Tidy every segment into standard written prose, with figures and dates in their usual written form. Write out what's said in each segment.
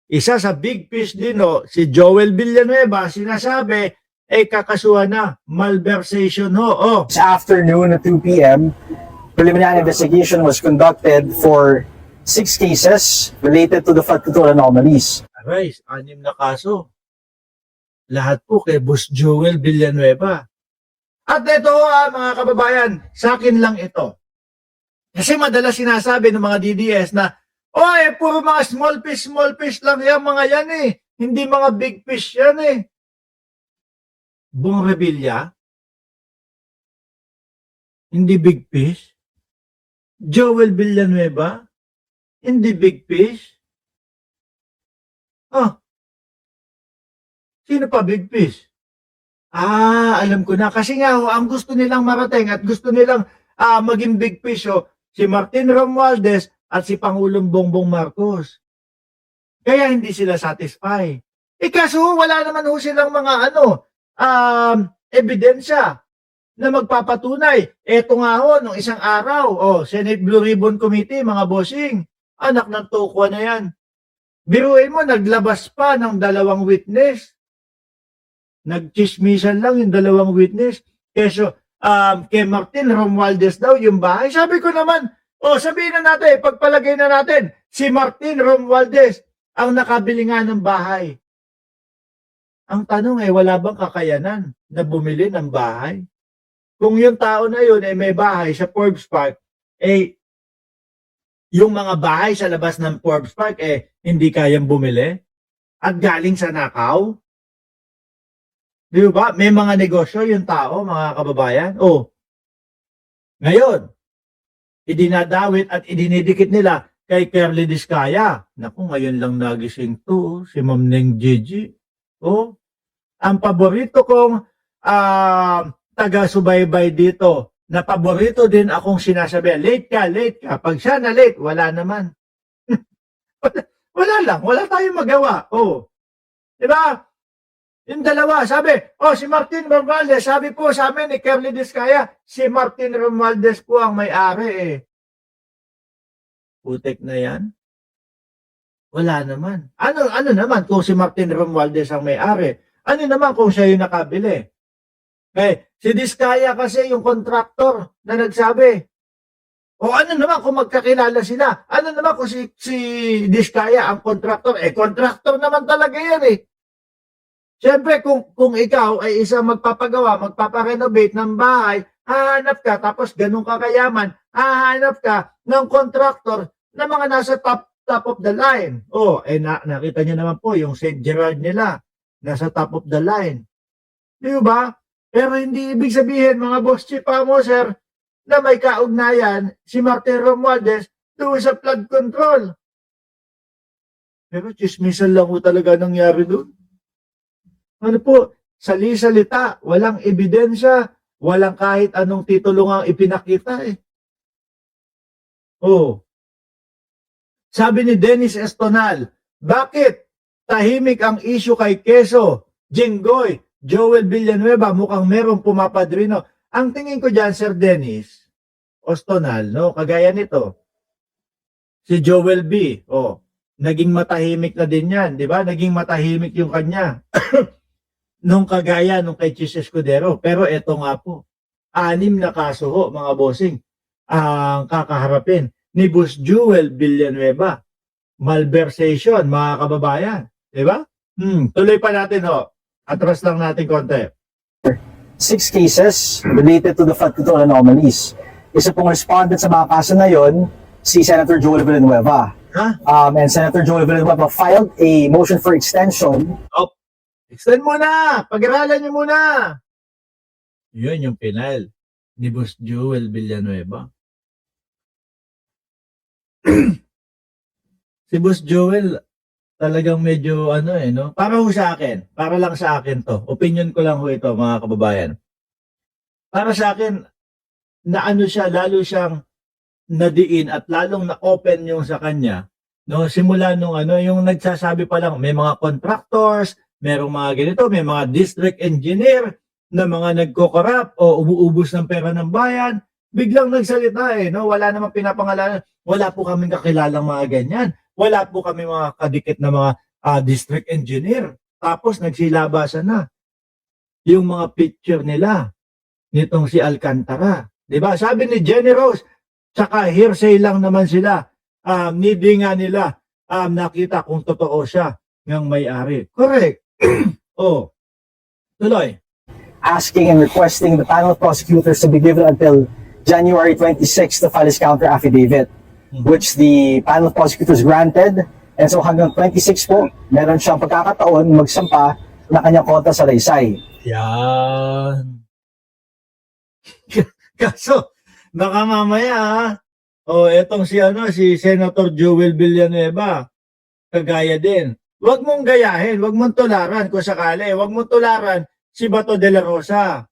isa sa big fish din, si Joel Villanueva, sinasabi, kakasuhan na, malversation ho. This afternoon at 2 p.m., preliminary investigation was conducted for 6 cases related to the flood control anomalies. Aray, 6 na kaso. Lahat po kay Boss Joel Villanueva. At ito mga kababayan, sa akin lang ito. Kasi madalas sinasabi ng mga DDS na, puro mga small fish lang yan, mga yan Hindi mga big fish yan Bong Revilla? Hindi big fish? Joel Villanueva? Hindi big fish? Sino pa big fish? Alam ko na. Kasi nga, ang gusto nilang marating at gusto nilang maging big fish, si Martin Romualdez at si Pangulong Bongbong Marcos. Kaya hindi sila satisfy. Kaso wala naman silang mga ebidensya na magpapatunay. Eto nga nung isang araw, Senate Blue Ribbon Committee, mga bossing, anak ng tukwa na yan. Biruin mo, naglabas pa ng 2 witness. Nagchismisan lang yung 2 witness. Kay Martin Romualdez daw yung bahay. Sabi ko naman, sabihin na natin, pagpalagay na natin, si Martin Romualdez ang nakabili nga ng bahay. Ang tanong wala bang kakayanan na bumili ng bahay? Kung yung tao na yun may bahay sa Forbes Park, yung mga bahay sa labas ng Forbes Park hindi kayang bumili? At galing sa nakaw? Di ba? May mga negosyo yung tao, mga kababayan. Ngayon, idinadawit at idinidikit nila kay Kerly Diskaya. Naku, ngayon lang nagising to, si Ma'am Neng Gigi. Ang paborito kong taga-subaybay dito, na paborito din akong sinasabi, late ka. Pag siya na late, wala naman. wala lang, wala tayong magawa. Diba? Yung dalawa, sabi, si Martin Romualdez, sabi po sa amin ni Kerly Diskaya, si Martin Romualdez po ang may-ari Putek na yan. Wala naman. Ano naman kung si Martin Romualdez ang may-ari? Ano naman kung siya yung nakabili? Si Diskaya kasi yung kontraktor na nagsabi. Ano naman kung magkakilala sila? Ano naman kung si Diskaya ang kontraktor? Kontraktor naman talaga yan Siyempre, kung ikaw ay isang magpapagawa, magpaparenovate ng bahay, hahanap ka, tapos ganun ka kayaman, hahanap ka ng kontraktor na mga nasa top of the line. Nakita niyo naman po, yung St. Gerard nila, nasa top of the line. Di ba? Pero hindi ibig sabihin, mga boss chief mo, sir, na may kaugnayan si Martin Romualdez doon sa flood control. Pero chismisan lang talaga nangyari doon. Ano po, salita, walang ebidensya, walang kahit anong titulo nga ipinakita Sabi ni Dennis Estonal, bakit tahimik ang issue kay Quezon, Jinggoy, Joel Villanueva, mukhang merong pumapadrino. Ang tingin ko dyan, Sir Dennis Estonal, kagaya nito, si Joel B, naging matahimik na din yan, di ba? Naging matahimik yung kanya. Nung kagaya nung kay Chis Escudero. Pero eto nga po, 6 na kaso mga bossing, ang kakaharapin ni Boss Joel Villanueva. Malversation, mga kababayan. Diba? Tuloy pa natin Atras lang natin konti. 6 cases related to the flood control anomalies. Isa pong respondent sa mga kaso na yon, si Senator Joel Villanueva. And Senator Joel Villanueva filed a motion for extension. Extend muna! Pag-aralan niyo muna! Yun yung final ni Boss Joel Villanueva. Si Boss Joel, talagang medyo para sa akin, para lang sa akin to. Opinion ko lang ito, mga kababayan. Para sa akin, na siya, lalo siyang nadiin at lalong na-open yung sa kanya. Simula nung yung nagsasabi pa lang, may mga contractors, merong mga ganito, may mga district engineer na mga nagko-corrupt o umuubos ng pera ng bayan, biglang nagsalita wala namang pinapangalanan. Wala po kaming kakilalang mga ganyan. Wala po kami mga kadikit na mga district engineer. Tapos nagsilabasan na yung mga picture nila nitong si Alcantara. 'Di ba? Sabi ni Jenny Rose, tsaka hearsay lang naman sila. Hindi nga nila nakita kung totoo siya ng may-ari. Correct. Oh, tuloy. Asking and requesting the panel of prosecutors to be given until January 26 to file his counter affidavit, which the panel of prosecutors granted. And so hanggang 26 po, meron siyang pagkakataon magsampa ng kanyang kontra sa Laysay. Yan. Kaso, baka mamaya etong si Senator Joel Villanueva, kagaya din. Huwag mong gayahin, huwag mong tularan kung sakali, huwag mong tularan si Bato de la Rosa.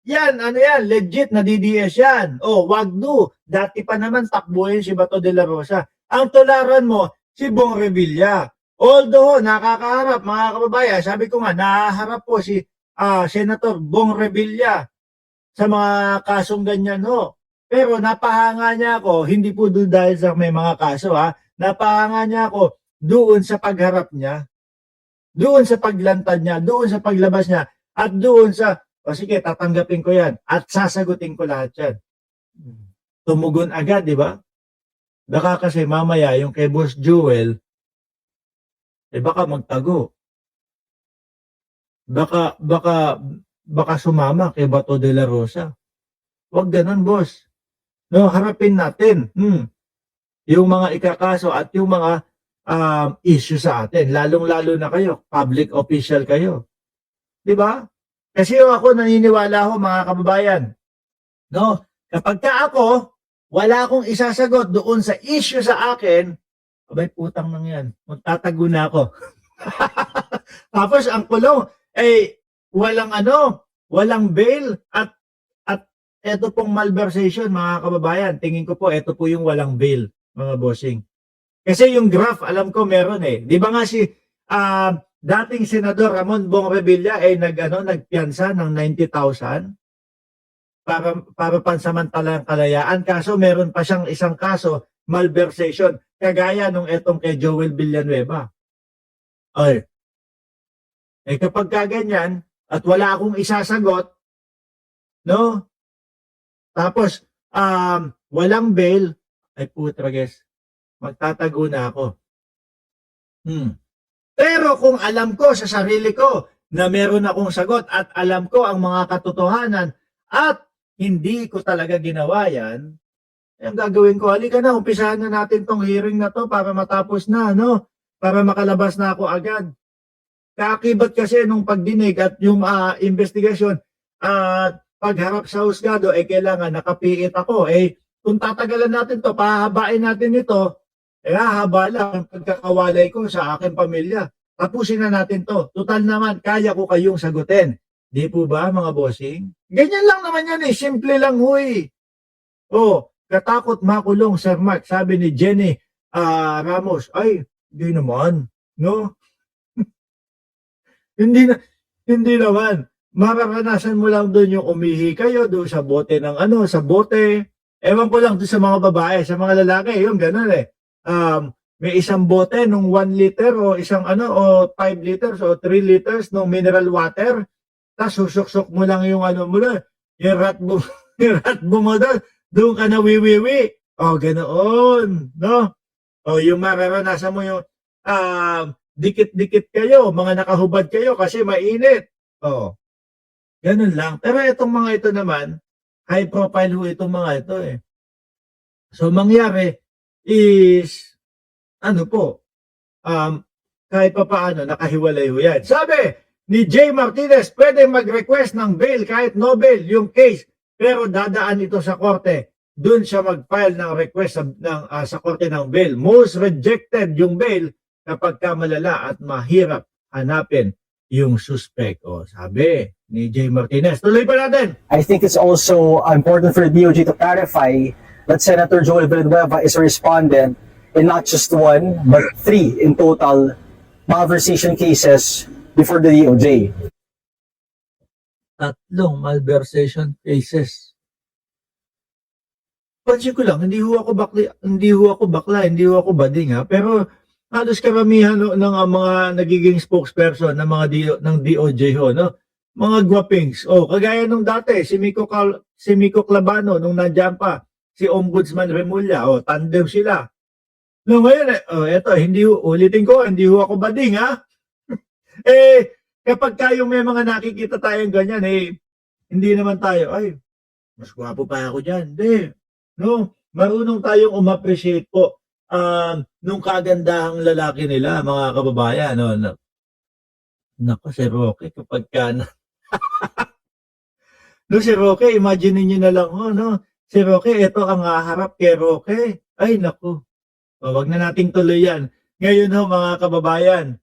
Yan, legit na DDS yan. Wag do. Dati pa naman takbuhin si Bato de la Rosa. Ang tularan mo, si Bong Revilla. Although, nakakaharap, mga kababayan, sabi ko nga, nahaharap po si Senator Bong Revilla sa mga kasong ganyan ho. Pero napahanga niya ako, hindi po doon dahil sa may mga kaso napahanga niya ako doon sa pagharap niya, doon sa paglantad niya, doon sa paglabas niya, at doon sa, sige, tatanggapin ko yan, at sasagutin ko lahat yan. Tumugon agad, di ba? Baka kasi mamaya, yung kay Boss Joel, baka magtago. Baka sumama kay Bato de la Rosa. Huwag ganun, boss. No, harapin natin yung mga ikakaso at yung mga issue sa atin. Lalong-lalo na kayo, public official kayo. Di ba? Kasi ako naniniwala ho, mga kababayan. No, kapag ka ako, wala akong isasagot doon sa issue sa akin, abay putang nang yan. Magtatago na ako. Tapos ang kulong, walang bail at eto pong malversation, mga kababayan. Tingin ko po, eto po yung walang bail, mga bossing. Kasi yung graph, alam ko meron Di ba nga si dating Senador Ramon Bong Revilla nagpiyansa ng 90,000 para pansamantalang kalayaan. Kaso meron pa siyang isang kaso, malversation, kagaya nung etong kay Joel Villanueva. Kapag kaganyan, at wala akong isasagot, no? Tapos, walang bail, putra guys, magtatago na ako. Pero kung alam ko sa sarili ko na meron akong sagot at alam ko ang mga katotohanan at hindi ko talaga ginawa yan, ang gagawin ko, halika na, umpisahan na natin tong hearing na to para matapos na, no? Para makalabas na ako agad. Kaakibat kasi nung pagdinig at yung investigasyon at pagharap sa husgado, kailangan nakapiit ako. Kung tatagalan natin to, pahabain natin ito, hahaba lang ang pagkakawalay ko sa aking pamilya. Tapusin na natin to. Total naman, kaya ko kayong sagutin. Di po ba, mga bossing? Ganyan lang naman yan Simple lang, huy. Katakot makulong, Sir Mark. Sabi ni Jenny Ramos, di naman. No? Hindi naman. Mararanasan mo lang doon yung umihi kayo doon sa bote ng sa bote. Ewan ko lang doon sa mga babae, sa mga lalaki, yung gano'n may isang bote nung 1 liter o isang o 5 liters o 3 liters ng mineral water. Tapos susuk-suk mo lang yung mo na, yung ratbo mo doon ka na wiwiwi. Ganoon, no? Yung mararanasan mo yung dikit-dikit kayo, mga nakahubad kayo kasi mainit. Ganun lang. Pero itong mga ito naman, high profile ho itong mga ito So, mangyari is, kahit pa paano, nakahiwalay ho yan. Sabi ni Jay Martinez, pwede mag-request ng bail kahit no bail yung case, pero dadaan ito sa korte. Doon siya mag-file ng request sa korte ng bail. Most rejected yung bail kapag malala at mahirap hanapin yung suspect. Sabi ni Jay Martinez. Tuloy pa natin. I think it's also important for the DOJ to clarify that Senator Joel Villanueva is a respondent in not just 1, but 3 in total malversation cases before the DOJ. 3 malversation cases. Pansin ko lang, hindi ho ako bakla, hindi ho ako bading pero halos karamihan ng mga nagiging spokesperson ng mga ng DOJ ho, no? Mga gwapings. Oh, kagaya nung dati, si Miko Clavano nung nandiyan pa, si Ombudsman Remulla, oh, tandem sila. No, ngayon, eto, ulitin ko, hindi ho ako bading, ha? Kapag kayong may mga nakikita tayong ganyan, hindi naman tayo, ay, mas gwapo pa ako dyan. Hindi. No, marunong tayong umappreciate po nung kagandahang lalaki nila, mga kababayan. No? Nako, si Roque, kapag ka no, si Roque, imagine niyo na lang, no? Si Roque, ito ang haharap kay Roque. Ay, naku. Wag na nating tuloy yan. Ngayon ho, mga kababayan,